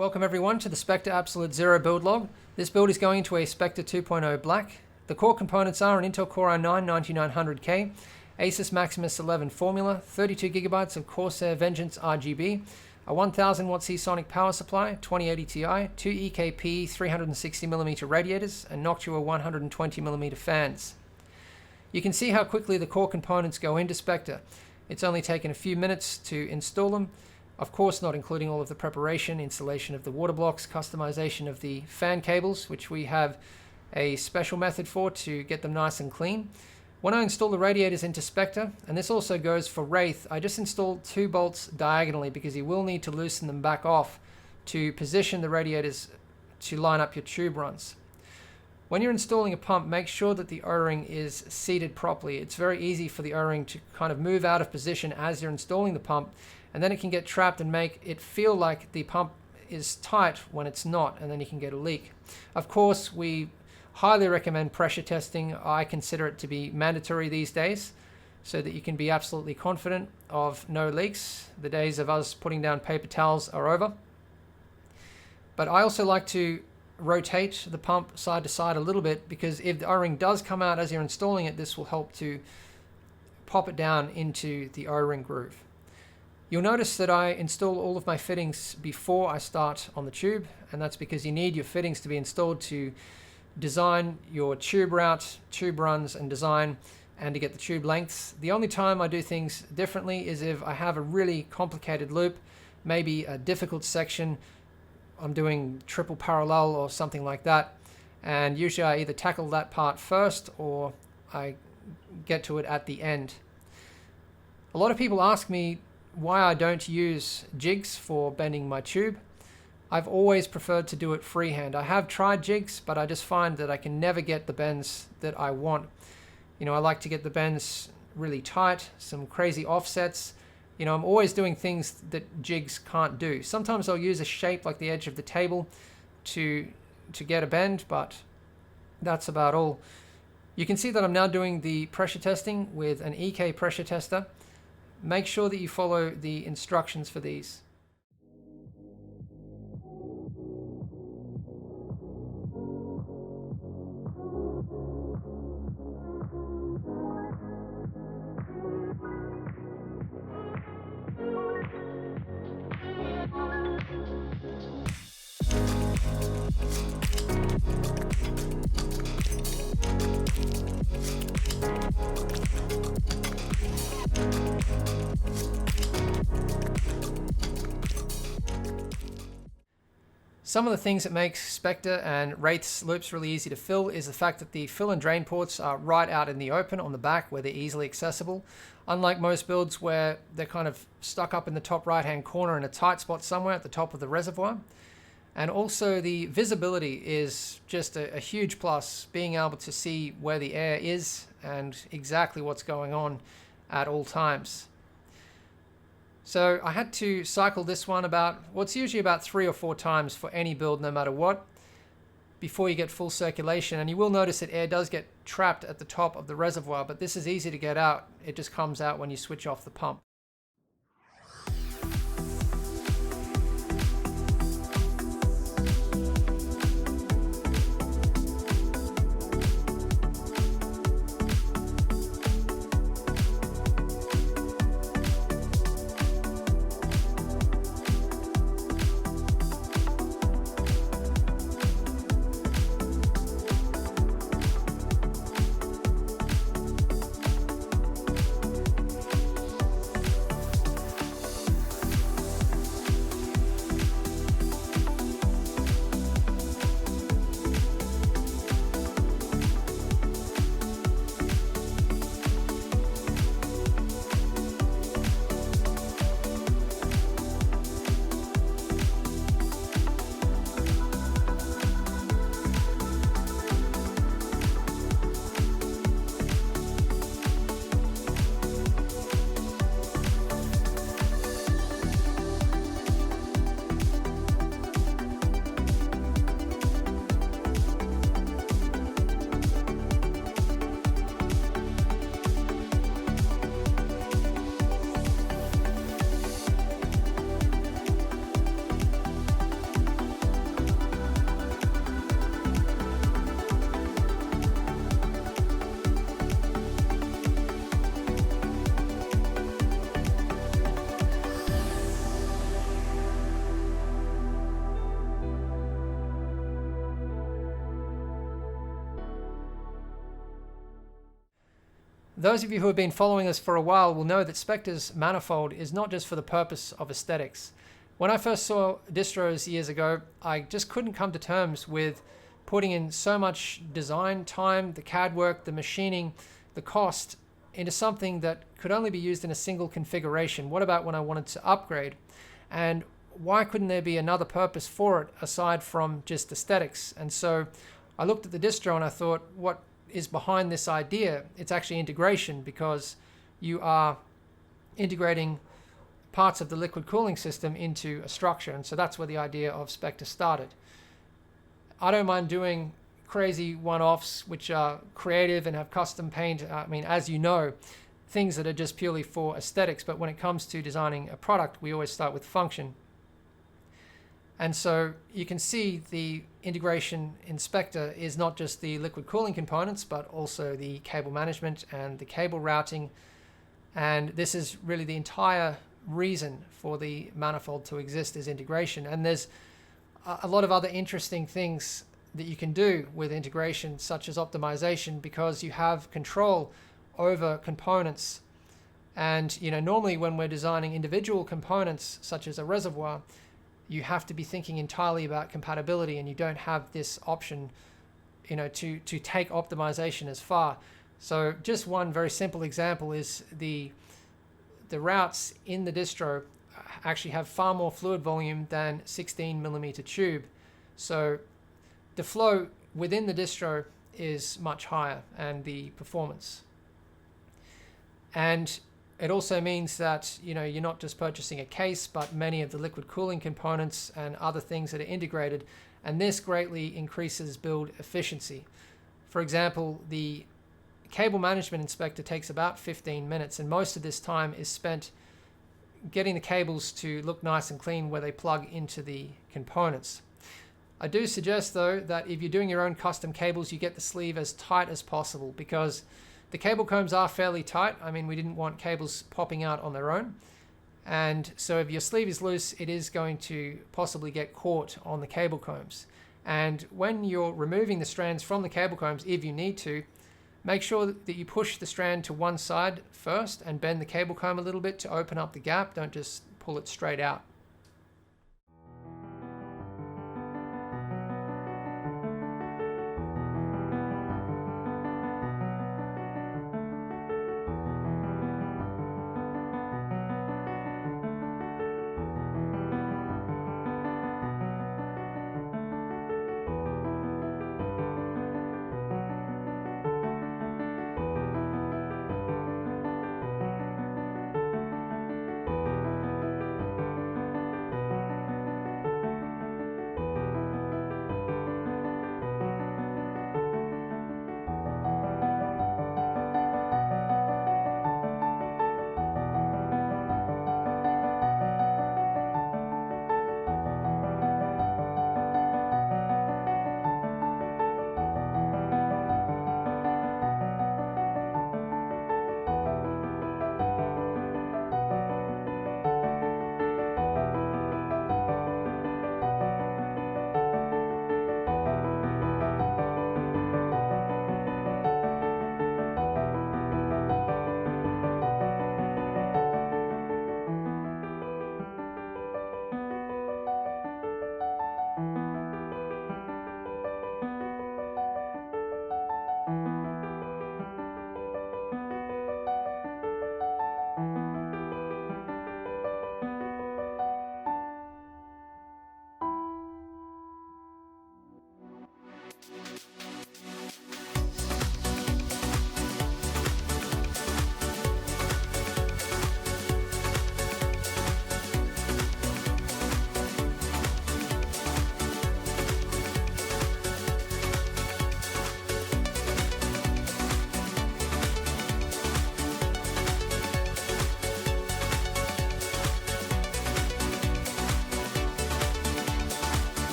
Welcome everyone to the Spectre Absolute Zero build log. This build is going into a Spectre 2.0 Black. The core components are an Intel Core i9-9900K, Asus Maximus 11 formula, 32GB of Corsair Vengeance RGB, a 1000 watt Seasonic power supply, 2080 Ti, 2 EKP 360mm radiators, and Noctua 120mm fans. You can see how quickly the core components go into Spectre. It's only taken a few minutes to install them. Of course, not including all of the preparation, installation of the water blocks, customization of the fan cables, which we have a special method for to get them nice and clean. When I install the radiators into Spectre, and this also goes for Wraith, I just installed 2 bolts diagonally because you will need to loosen them back off to position the radiators to line up your tube runs. When you're installing a pump, make sure that the O-ring is seated properly. It's very easy for the O-ring to kind of move out of position as you're installing the pump, and then it can get trapped and make it feel like the pump is tight when it's not, and then you can get a leak. Of course, we highly recommend pressure testing. I consider it to be mandatory these days so that you can be absolutely confident of no leaks. The days of us putting down paper towels are over. But I also like to rotate the pump side to side a little bit, because if the O-ring does come out as you're installing it, this will help to pop it down into the O-ring groove. You'll notice that I install all of my fittings before I start on the tube, and that's because you need your fittings to be installed to design your tube route, tube runs and design, and to get the tube lengths. The only time I do things differently is if I have a really complicated loop, maybe a difficult section, I'm doing triple parallel or something like that, and usually I either tackle that part first or I get to it at the end. A lot of people ask me why I don't use jigs for bending my tube. I've always preferred to do it freehand. I have tried jigs, but I just find that I can never get the bends that I want. You know, I like to get the bends really tight, some crazy offsets. You know, I'm always doing things that jigs can't do. Sometimes I'll use a shape like the edge of the table to get a bend, but that's about all. You can see that I'm now doing the pressure testing with an EK pressure tester. Make sure that you follow the instructions for these. Some of the things that makes Spectre and Wraith's loops really easy to fill is the fact that the fill and drain ports are right out in the open on the back where they're easily accessible. Unlike most builds where they're kind of stuck up in the top right hand corner in a tight spot somewhere at the top of the reservoir. And also the visibility is just a huge plus, being able to see where the air is and exactly what's going on at all times. So I had to cycle this one what's usually about 3 or 4 times for any build, no matter what, before you get full circulation. And you will notice that air does get trapped at the top of the reservoir, but this is easy to get out. It just comes out when you switch off the pump. Those of you who have been following us for a while will know that Spectre's manifold is not just for the purpose of aesthetics. When I first saw distros years ago, I just couldn't come to terms with putting in so much design time, the CAD work, the machining, the cost into something that could only be used in a single configuration. What about when I wanted to upgrade? And why couldn't there be another purpose for it aside from just aesthetics? And so I looked at the distro and I thought, what is behind this idea? It's actually integration, because you are integrating parts of the liquid cooling system into a structure. And so that's where the idea of Spectre started. I don't mind doing crazy one-offs which are creative and have custom paint. I mean, as you know, things that are just purely for aesthetics. But when it comes to designing a product, we always start with function. And so you can see the integration in Spectre is not just the liquid cooling components, but also the cable management and the cable routing. And this is really the entire reason for the manifold to exist, is integration. And there's a lot of other interesting things that you can do with integration, such as optimization, because you have control over components. And normally when we're designing individual components, such as a reservoir, you have to be thinking entirely about compatibility, and you don't have this option, to take optimization as far. So just one very simple example is the routes in the distro actually have far more fluid volume than 16 millimeter tube. So the flow within the distro is much higher, and the performance. And it also means that you're not just purchasing a case, but many of the liquid cooling components and other things that are integrated, and this greatly increases build efficiency. For example, the cable management in Spectre takes about 15 minutes, and most of this time is spent getting the cables to look nice and clean where they plug into the components. I do suggest, though, that if you're doing your own custom cables, you get the sleeve as tight as possible, because the cable combs are fairly tight. I mean, we didn't want cables popping out on their own. And so if your sleeve is loose, it is going to possibly get caught on the cable combs. And when you're removing the strands from the cable combs, if you need to, make sure that you push the strand to one side first and bend the cable comb a little bit to open up the gap. Don't just pull it straight out.